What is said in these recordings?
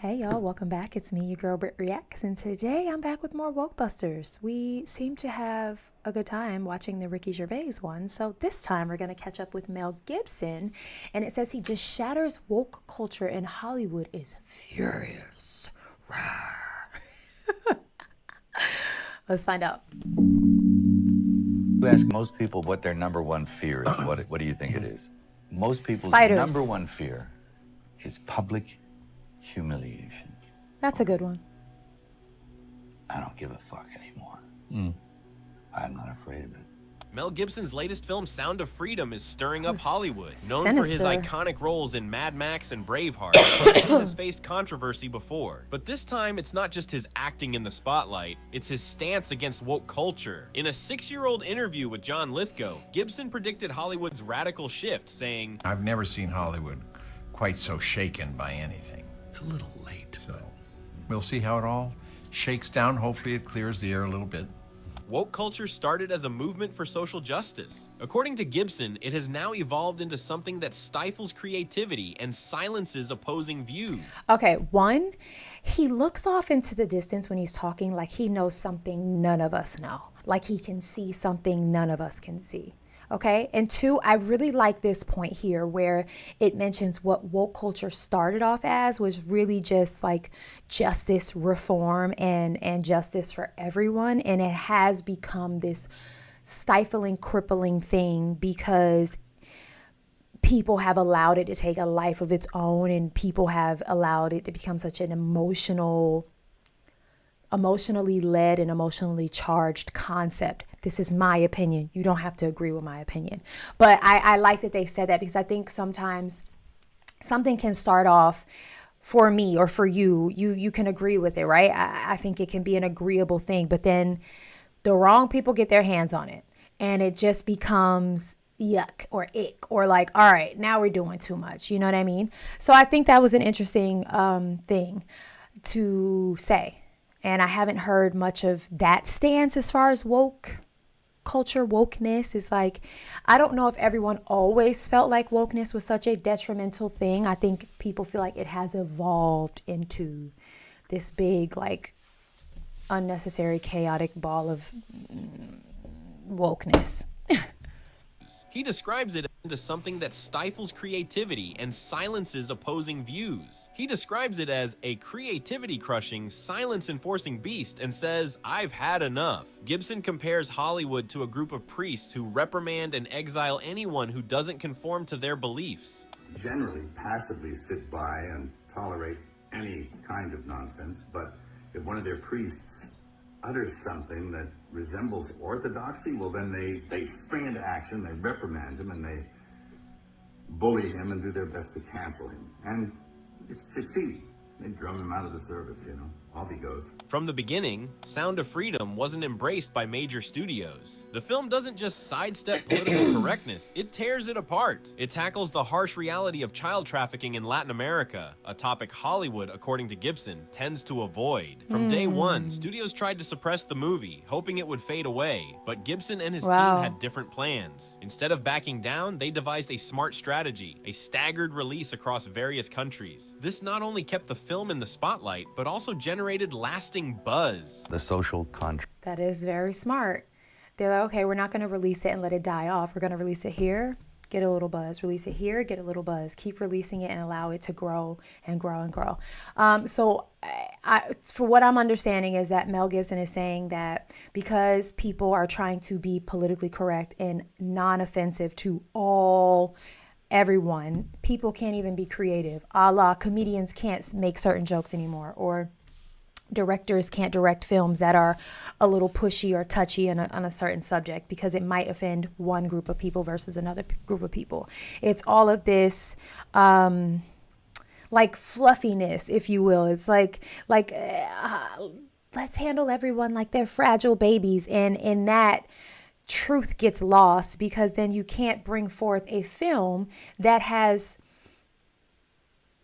Hey y'all, welcome back. It's me, your girl BrittReacts, and today I'm back with more wokebusters. We seem to have a good time watching the Ricky Gervais one, so this time we're going to catch up with Mel Gibson, and it says he just shatters woke culture in Hollywood is furious. Let's find out. You ask most people what their number one fear is. What do you think it is? Most people's Spiders. number one fear is public humiliation. That's a good one. I don't give a fuck anymore. I'm not afraid of it. Mel Gibson's latest film, Sound of Freedom, is stirring up Hollywood. Known for his Sinister. iconic roles in Mad Max and Braveheart, Gibson has faced controversy before. But this time, it's not just his acting in the spotlight, it's his stance against woke culture. In a 6-year-old interview with John Lithgow, Gibson predicted Hollywood's radical shift, saying, I've never seen Hollywood quite so shaken by anything. It's a little late. So we'll see how it all shakes down. Hopefully it clears the air a little bit. woke culture started as a movement for social justice. According to Gibson, it has now evolved into something that stifles creativity and silences opposing views. Okay, one, he looks off into the distance when he's talking like he knows something none of us know. Like he can see something none of us can see. Okay, and two, I really like this point here where it mentions what woke culture started off as was really just like justice reform and justice for everyone. And it has become this stifling, crippling thing because people have allowed it to take a life of its own, and people have allowed it to become such an emotionally led and emotionally charged concept. This is my opinion. You don't have to agree with my opinion. But I like that they said that because I think sometimes something can start off for me or for you. You can agree with it, right? I think it can be an agreeable thing, but then the wrong people get their hands on it and it just becomes yuck or ick or like, all right, now we're doing too much. You know what I mean? So I think that was an interesting thing to say. And I haven't heard much of that stance as far as woke culture, wokeness is like, I don't know if everyone always felt like wokeness was such a detrimental thing. I think people feel like it has evolved into this big, like, unnecessary, chaotic ball of wokeness. He describes it into something that stifles creativity and silences opposing views. He describes it as a creativity-crushing, silence-enforcing beast and says, I've had enough. Gibson compares Hollywood to a group of priests who reprimand and exile anyone who doesn't conform to their beliefs. Generally, passively sit by and tolerate any kind of nonsense, but if one of their priests utters something that resembles orthodoxy, well then they spring into action, they reprimand him, and they bully him and do their best to cancel him. And it's succeed. They drum him out of the service, off he goes. From the beginning, Sound of Freedom wasn't embraced by major studios. The film doesn't just sidestep political correctness, it tears it apart. It tackles the harsh reality of child trafficking in Latin America, a topic Hollywood, according to Gibson, tends to avoid. From day one, studios tried to suppress the movie, hoping it would fade away, but Gibson and his team had different plans. Instead of backing down, they devised a smart strategy, a staggered release across various countries. This not only kept the film in the spotlight, but also generated lasting buzz. The social contract. That is very smart. They're like, okay, we're not going to release it and let it die off. We're going to release it here, get a little buzz. Release it here, get a little buzz. Keep releasing it and allow it to grow and grow and grow. So for what I'm understanding is that Mel Gibson is saying that because people are trying to be politically correct and non-offensive to everyone, people can't even be creative. A la comedians can't make certain jokes anymore, or directors can't direct films that are a little pushy or touchy on a certain subject because it might offend one group of people versus another group of people. It's all of this like fluffiness, if you will. It's like let's handle everyone like they're fragile babies, and in that truth gets lost because then you can't bring forth a film that has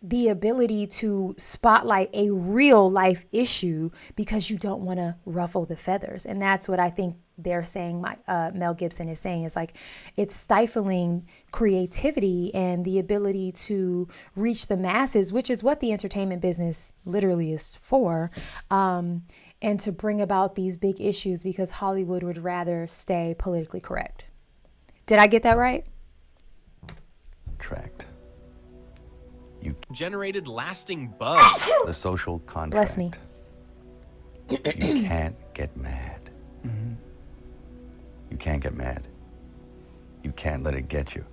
the ability to spotlight a real life issue because you don't want to ruffle the feathers. And that's what I think they're saying, Mel Gibson is saying, is like, it's stifling creativity and the ability to reach the masses, which is what the entertainment business literally is for, and to bring about these big issues because Hollywood would rather stay politically correct. Did I get that right? Tract. Generated lasting buzz. The social contract. Bless me. You can't get mad. You can't get mad. You can't let it get you,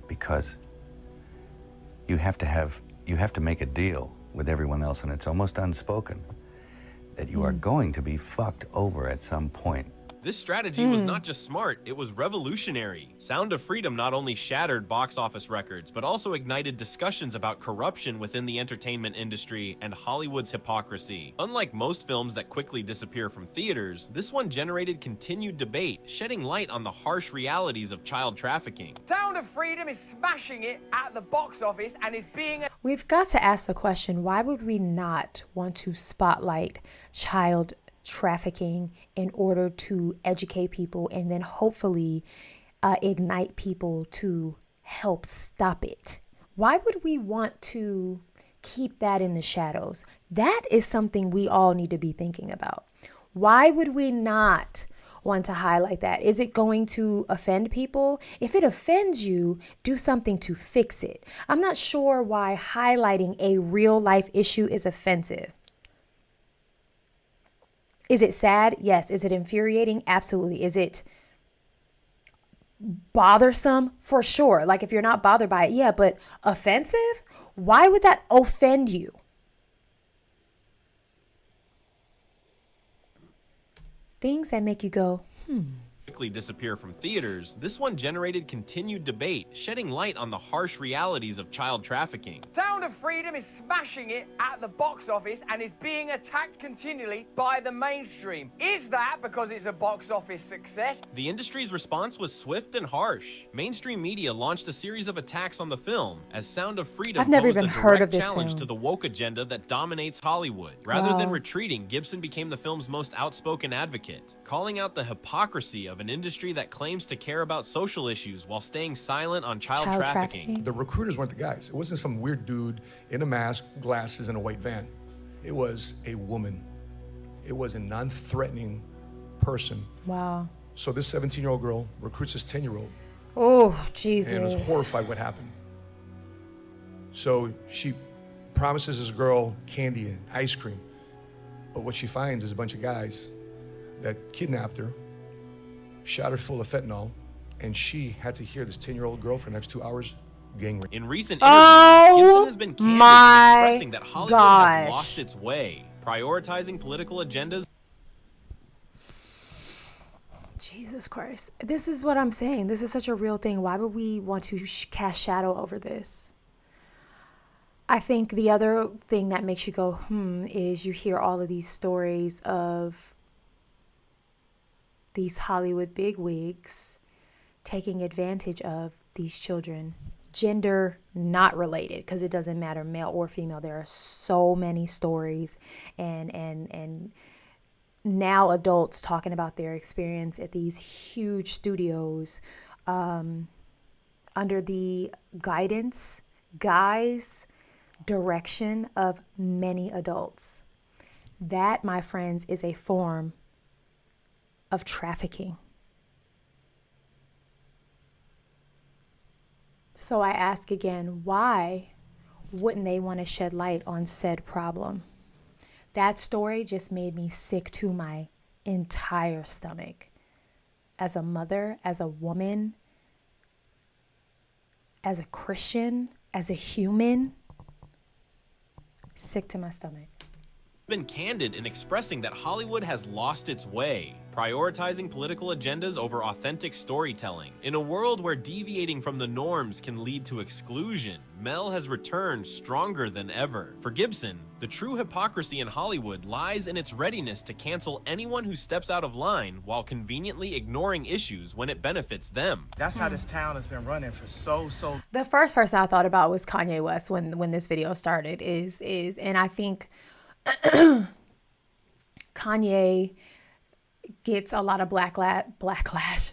because you have to make a deal with everyone else, and it's almost unspoken that you are going to be fucked over at some point. This strategy was not just smart, it was revolutionary. Sound of Freedom not only shattered box office records, but also ignited discussions about corruption within the entertainment industry and Hollywood's hypocrisy. Unlike most films that quickly disappear from theaters, this one generated continued debate, shedding light on the harsh realities of child trafficking. Sound of Freedom is smashing it at the box office and is being... We've got to ask the question, why would we not want to spotlight child trafficking in order to educate people and then hopefully ignite people to help stop it? Why would we want to keep that in the shadows? That is something we all need to be thinking about. Why would we not want to highlight that? Is it going to offend people? If it offends you, do something to fix it. I'm not sure why highlighting a real life issue is offensive. Is it sad? Yes. Is it infuriating? Absolutely. Is it bothersome? For sure. Like, if you're not bothered by it, yeah, but offensive? Why would that offend you? Things that make you go, Quickly disappear from theaters, this one generated continued debate, shedding light on the harsh realities of child trafficking. Sound of Freedom is smashing it at the box office and is being attacked continually by the mainstream. Is that because it's a box office success? The industry's response was swift and harsh. Mainstream media launched a series of attacks on the film, as Sound of Freedom I've never posed even a heard direct of this challenge film. to the woke agenda that dominates Hollywood. Rather than Wow. retreating, Gibson became the film's most outspoken advocate, calling out the hypocrisy of an industry that claims to care about social issues while staying silent on child trafficking. The recruiters weren't the guys. It wasn't some weird dude in a mask, glasses, and a white van. It was a woman. It was a non-threatening person. wow. So this 17-year-old girl recruits this 10-year-old Oh, and is Jesus. horrified what happened. So she promises this girl candy and ice cream. But what she finds is a bunch of guys that kidnapped her, shot her full of fentanyl, and she had to hear this 10-year-old girl for the next 2 hours gang rape. In recent Oh, interviews, Gibson has been candid in my expressing that Hollywood gosh. has lost its way, prioritizing political agendas. Jesus Christ. This is what I'm saying. This is such a real thing. Why would we want to cast shadow over this? I think the other thing that makes you go, is you hear all of these stories of these Hollywood bigwigs taking advantage of these children, gender not related, because it doesn't matter male or female. There are so many stories and now adults talking about their experience at these huge studios under the guidance, direction of many adults. That, my friends, is a form of trafficking. So I ask again, why wouldn't they want to shed light on said problem? That story just made me sick to my entire stomach. As a mother, as a woman, as a Christian, as a human, sick to my stomach. Been candid in expressing that Hollywood has lost its way, prioritizing political agendas over authentic storytelling. In a world where deviating from the norms can lead to exclusion, Mel has returned stronger than ever. For Gibson, the true hypocrisy in Hollywood lies in its readiness to cancel anyone who steps out of line while conveniently ignoring issues when it benefits them. That's how this town has been running for so. The first person I thought about was Kanye West when this video started, and I think Kanye, gets a lot of backlash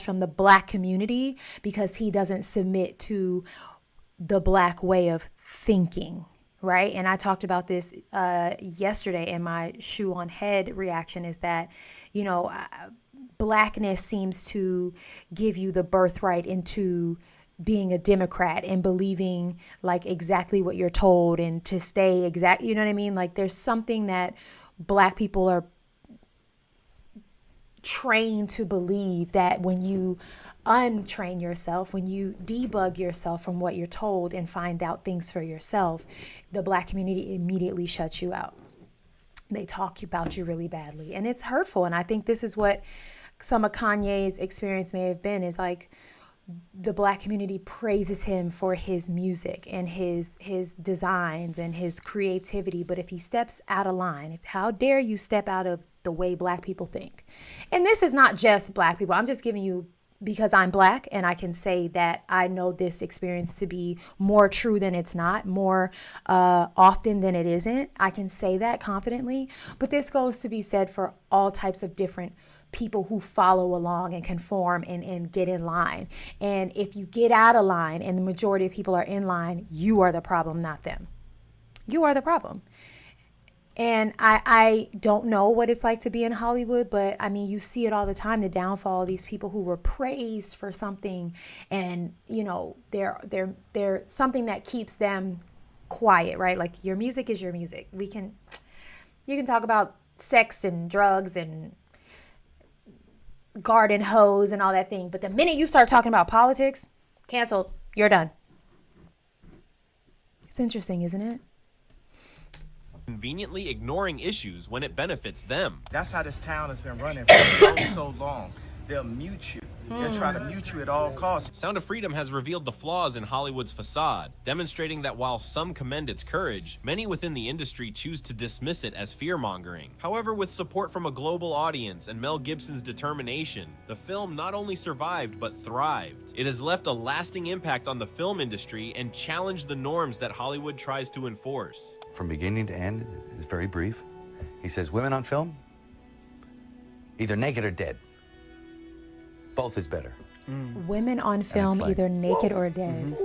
from the Black community because he doesn't submit to the Black way of thinking, right? And I talked about this yesterday in my shoe on head reaction, is that, you know, Blackness seems to give you the birthright into being a Democrat and believing like exactly what you're told and to stay exact, you know what I mean? Like there's something that Black people are trained to believe, that when you untrain yourself, when you debug yourself from what you're told and find out things for yourself, the Black community immediately shuts you out. They talk about you really badly, and it's hurtful. And I think this is what some of Kanye's experience may have been, is like the Black community praises him for his music and his designs and his creativity. But if he steps out of line, how dare you step out of the way Black people think? And this is not just Black people. I'm just giving you, because I'm Black and I can say that I know this experience to be more true than it's not, more often than it isn't. I can say that confidently. But this goes to be said for all types of different people who follow along and conform and get in line. And if you get out of line and the majority of people are in line, you are the problem, not them. You are the problem. And I don't know what it's like to be in Hollywood, but I mean, you see it all the time, the downfall of these people who were praised for something, and you know, they're something that keeps them quiet, right? Like your music is your music. You can talk about sex and drugs and garden hose and all that thing, but the minute you start talking about politics, canceled, you're done. It's interesting, isn't it? Conveniently ignoring issues when it benefits them. That's how this town has been running for so long. They'll mute you. They'll try to mute you at all costs. Sound of Freedom has revealed the flaws in Hollywood's facade, demonstrating that while some commend its courage, many within the industry choose to dismiss it as fear-mongering. However, with support from a global audience and Mel Gibson's determination, the film not only survived but thrived. It has left a lasting impact on the film industry and challenged the norms that Hollywood tries to enforce. From beginning to end, it's very brief. He says, women on film, either naked or dead. Both is better. Women on film, like, either naked or dead.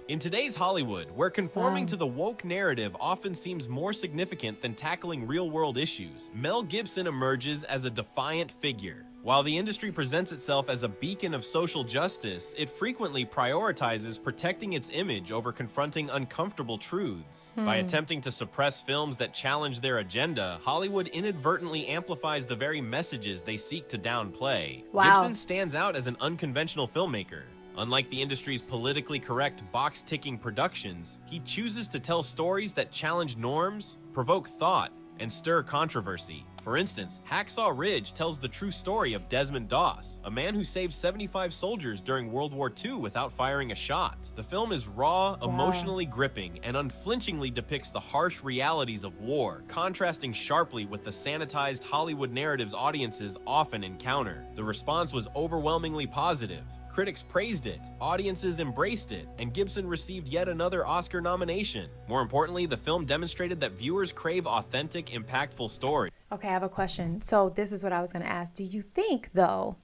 In today's Hollywood, where conforming to the woke narrative often seems more significant than tackling real-world issues, Mel Gibson emerges as a defiant figure. While the industry presents itself as a beacon of social justice, it frequently prioritizes protecting its image over confronting uncomfortable truths. By attempting to suppress films that challenge their agenda, Hollywood inadvertently amplifies the very messages they seek to downplay. Wow. Gibson stands out as an unconventional filmmaker. Unlike the industry's politically correct box-ticking productions, he chooses to tell stories that challenge norms, provoke thought, and stir controversy. For instance, Hacksaw Ridge tells the true story of Desmond Doss, a man who saved 75 soldiers during World War II without firing a shot. The film is raw, emotionally gripping, and unflinchingly depicts the harsh realities of war, contrasting sharply with the sanitized Hollywood narratives audiences often encounter. The response was overwhelmingly positive. Critics praised it, audiences embraced it, and Gibson received yet another Oscar nomination. More importantly, the film demonstrated that viewers crave authentic, impactful stories. Okay, I have a question. So this is what I was going to ask. Do you think, though,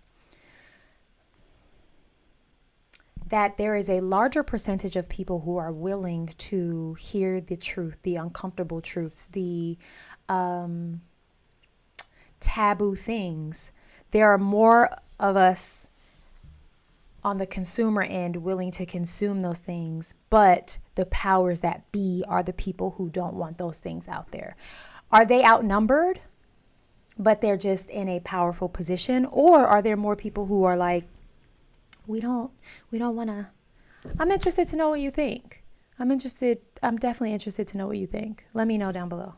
that there is a larger percentage of people who are willing to hear the truth, the uncomfortable truths, the taboo things? There are more of us on the consumer end willing to consume those things, but the powers that be are the people who don't want those things out there. Are they outnumbered, but they're just in a powerful position? Or are there more people who are like, we don't want to, I'm interested to know what you think. I'm definitely interested to know what you think. Let me know down below.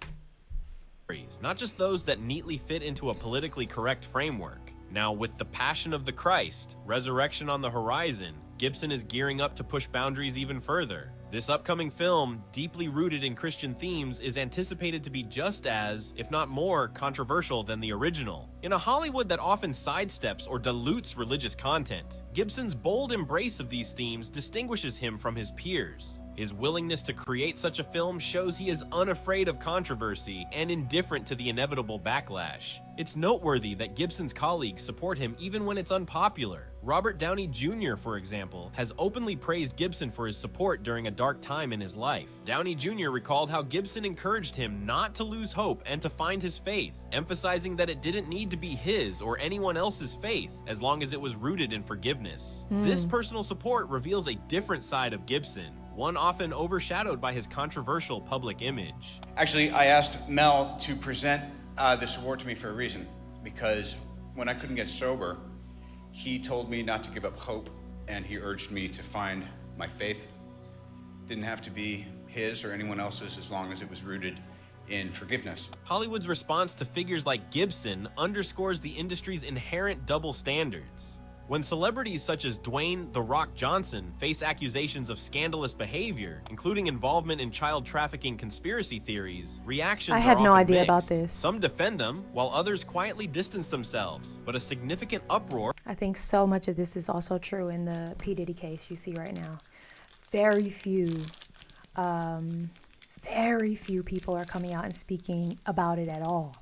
Not just those that neatly fit into a politically correct framework. Now, with The Passion of the Christ, Resurrection on the horizon, Gibson is gearing up to push boundaries even further. This upcoming film, deeply rooted in Christian themes, is anticipated to be just as, if not more, controversial than the original. In a Hollywood that often sidesteps or dilutes religious content, Gibson's bold embrace of these themes distinguishes him from his peers. His willingness to create such a film shows he is unafraid of controversy and indifferent to the inevitable backlash. It's noteworthy that Gibson's colleagues support him even when it's unpopular. Robert Downey Jr., for example, has openly praised Gibson for his support during a dark time in his life. Downey Jr. recalled how Gibson encouraged him not to lose hope and to find his faith, emphasizing that it didn't need to be his or anyone else's faith as long as it was rooted in forgiveness. This personal support reveals a different side of Gibson, one often overshadowed by his controversial public image. Actually, I asked Mel to present this award to me for a reason, because when I couldn't get sober, he told me not to give up hope, and he urged me to find my faith. Didn't have to be his or anyone else's as long as it was rooted in forgiveness. Hollywood's response to figures like Gibson underscores the industry's inherent double standards. When celebrities such as Dwayne "The Rock" Johnson face accusations of scandalous behavior, including involvement in child trafficking conspiracy theories, reactions I had are no often idea mixed. about this. Some defend them, while others quietly distance themselves. But a significant uproar I think so much of this is also true in the P. Diddy case you see right now. Very few people are coming out and speaking about it at all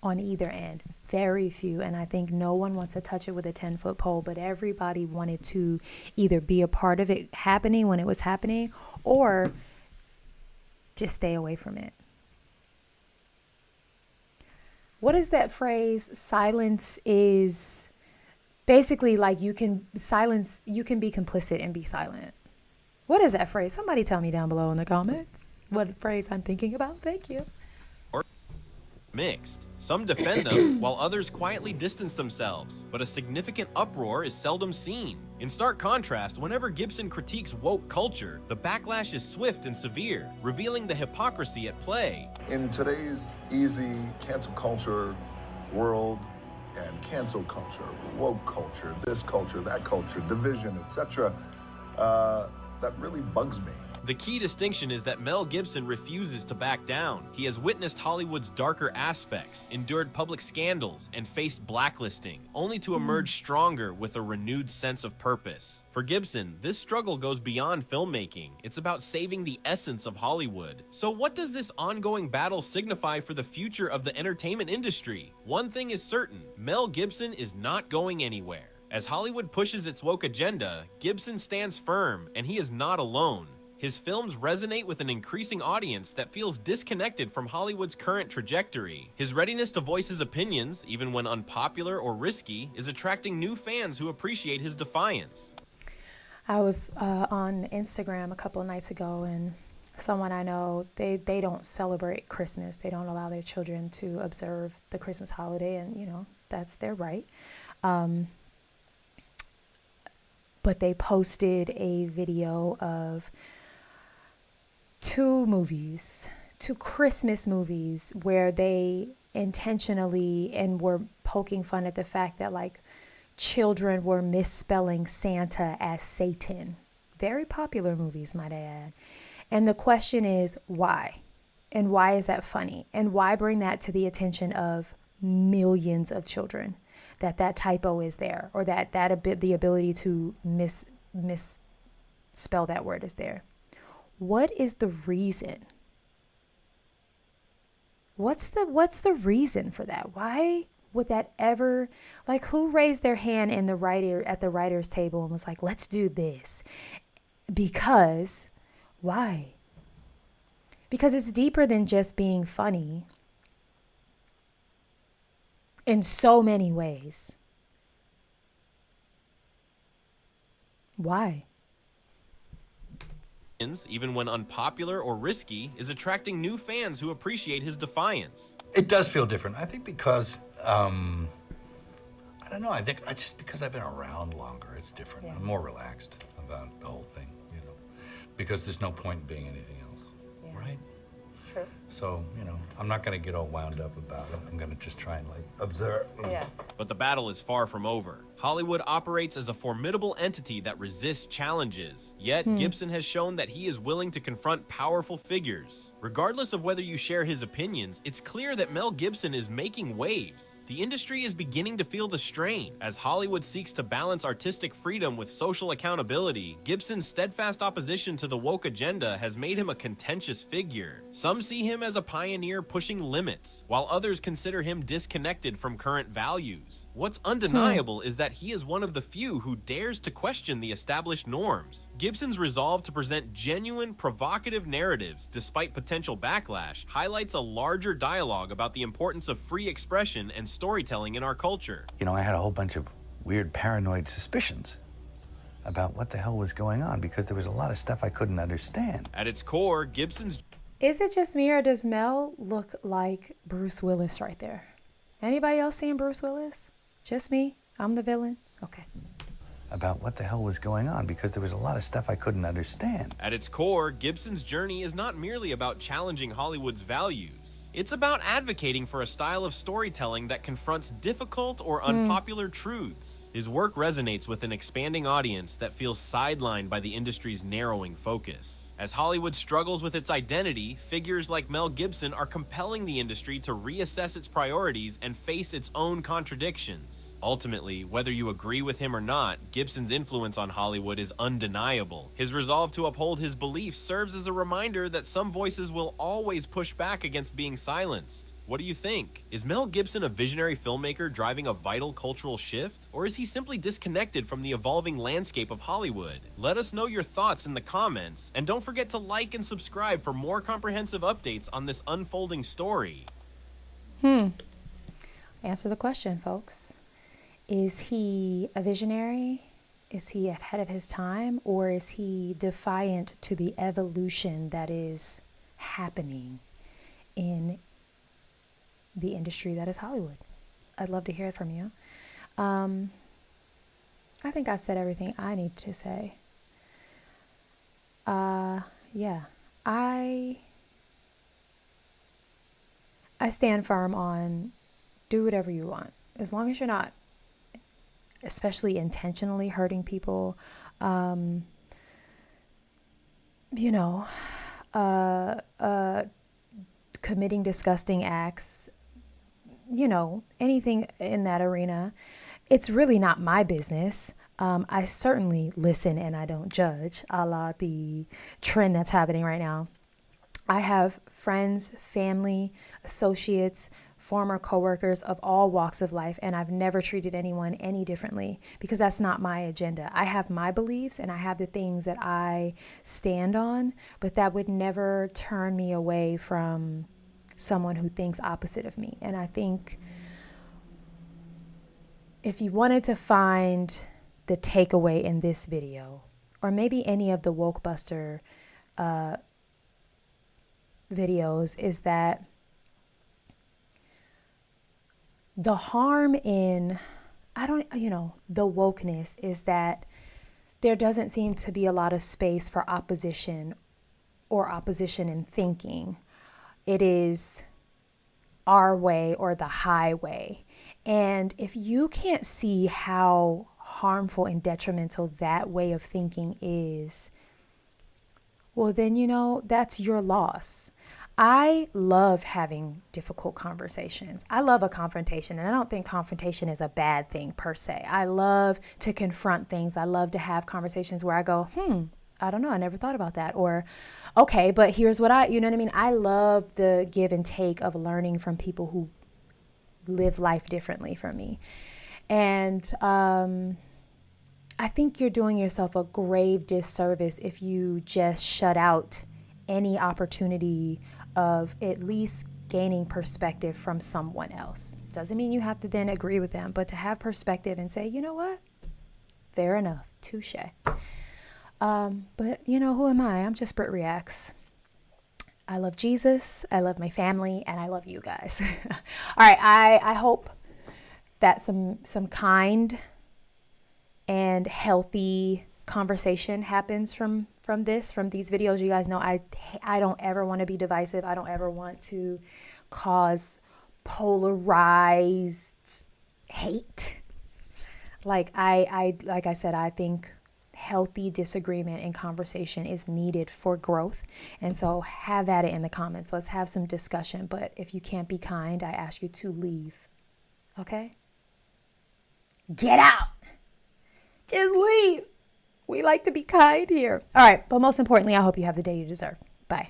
on either end. Very few. And I think no one wants to touch it with a 10-foot pole, but everybody wanted to either be a part of it happening when it was happening or just stay away from it. What is that phrase? Silence is basically like you can be complicit and be silent. What is that phrase? Somebody tell me down below in the comments what phrase I'm thinking about. Thank you. mixed. Some defend them, while others quietly distance themselves, but a significant uproar is seldom seen. In stark contrast, whenever Gibson critiques woke culture, the backlash is swift and severe, revealing the hypocrisy at play. In today's easy cancel culture world, and cancel culture, woke culture, this culture, that culture, division, etc., that really bugs me. The key distinction is that Mel Gibson refuses to back down. He has witnessed Hollywood's darker aspects, endured public scandals, and faced blacklisting, only to emerge stronger with a renewed sense of purpose. For Gibson, this struggle goes beyond filmmaking. It's about saving the essence of Hollywood. So what does this ongoing battle signify for the future of the entertainment industry? One thing is certain, Mel Gibson is not going anywhere. As Hollywood pushes its woke agenda, Gibson stands firm, and he is not alone. His films resonate with an increasing audience that feels disconnected from Hollywood's current trajectory. His readiness to voice his opinions, even when unpopular or risky, is attracting new fans who appreciate his defiance. I was on Instagram a couple of nights ago, and someone I know, they don't celebrate Christmas. They don't allow their children to observe the Christmas holiday, and you know, that's their right. But they posted a video of two Christmas movies where they intentionally and were poking fun at the fact that like children were misspelling Santa as Satan. Very popular movies, might I add. And the question is why? And why is that funny? And why bring that to the attention of millions of children? That typo is there, or the ability to misspell that word is there. What is the reason? What's the reason for that? Why would that ever, like, who raised their hand at the writer's table and was like, let's do this? Because, why? Because it's deeper than just being funny in so many ways. Why? Even when unpopular or risky, is attracting new fans who appreciate his defiance. It does feel different. I think because, I don't know, I think just because I've been around longer, it's different. Yeah. I'm more relaxed about the whole thing, you know, because there's no point in being anything else, right? It's true. So, I'm not going to get all wound up about it. I'm going to just try and, observe. Yeah. But the battle is far from over. Hollywood operates as a formidable entity that resists challenges. Yet, Gibson has shown that he is willing to confront powerful figures. Regardless of whether you share his opinions, it's clear that Mel Gibson is making waves. The industry is beginning to feel the strain. As Hollywood seeks to balance artistic freedom with social accountability, Gibson's steadfast opposition to the woke agenda has made him a contentious figure. Some see him as a pioneer pushing limits, while others consider him disconnected from current values. What's undeniable is that he is one of the few who dares to question the established norms. Gibson's resolve to present genuine, provocative narratives despite potential backlash highlights a larger dialogue about the importance of free expression and storytelling in our culture. I had a whole bunch of weird paranoid suspicions about what the hell was going on because there was a lot of stuff I couldn't understand. At its core, Gibson's... Is it just me or does Mel look like Bruce Willis right there? Anybody else seeing Bruce Willis? Just me? I'm the villain? Okay. About what the hell was going on because there was a lot of stuff I couldn't understand. At its core, Gibson's journey is not merely about challenging Hollywood's values. It's about advocating for a style of storytelling that confronts difficult or unpopular truths. His work resonates with an expanding audience that feels sidelined by the industry's narrowing focus. As Hollywood struggles with its identity, figures like Mel Gibson are compelling the industry to reassess its priorities and face its own contradictions. Ultimately, whether you agree with him or not, Gibson's influence on Hollywood is undeniable. His resolve to uphold his beliefs serves as a reminder that some voices will always push back against being silenced. What do you think? Is Mel Gibson a visionary filmmaker driving a vital cultural shift? Or is he simply disconnected from the evolving landscape of Hollywood? Let us know your thoughts in the comments, and don't forget to like and subscribe for more comprehensive updates on this unfolding story. Answer the question, folks. Is he a visionary? Is he ahead of his time? Or is he defiant to the evolution that is happening in the industry that is Hollywood? I'd love to hear it from you. I think I've said everything I need to say. Yeah, I stand firm on do whatever you want, as long as you're not, especially intentionally hurting people, committing disgusting acts, anything in that arena. It's really not my business. I certainly listen and I don't judge, a la the trend that's happening right now. I have friends, family, associates, former coworkers of all walks of life, and I've never treated anyone any differently because that's not my agenda. I have my beliefs and I have the things that I stand on, but that would never turn me away from someone who thinks opposite of me. And I think if you wanted to find the takeaway in this video, or maybe any of the Wokebuster videos, is that the harm in, the wokeness is that there doesn't seem to be a lot of space for opposition or opposition in thinking. It is our way or the highway. And if you can't see how harmful and detrimental that way of thinking is, well, then, that's your loss. I love having difficult conversations. I love a confrontation, and I don't think confrontation is a bad thing per se. I love to confront things. I love to have conversations where I go, I don't know, I never thought about that. Or, okay, but here's what you know what I mean? I love the give and take of learning from people who live life differently from me. And I think you're doing yourself a grave disservice if you just shut out any opportunity of at least gaining perspective from someone else. Doesn't mean you have to then agree with them, but to have perspective and say, you know what? Fair enough. Touche. But who am I? I'm just BrittReacts. I love Jesus, I love my family, and I love you guys. All right, I hope that some kind and healthy conversation happens from these videos. You guys know I don't ever want to be divisive. I don't ever want to cause polarized hate. Like I said, I think healthy disagreement and conversation is needed for growth. And so have at it in the comments. Let's have some discussion. But if you can't be kind, I ask you to leave. Okay? Get out. Just leave. We like to be kind here. All right. But most importantly, I hope you have the day you deserve. Bye.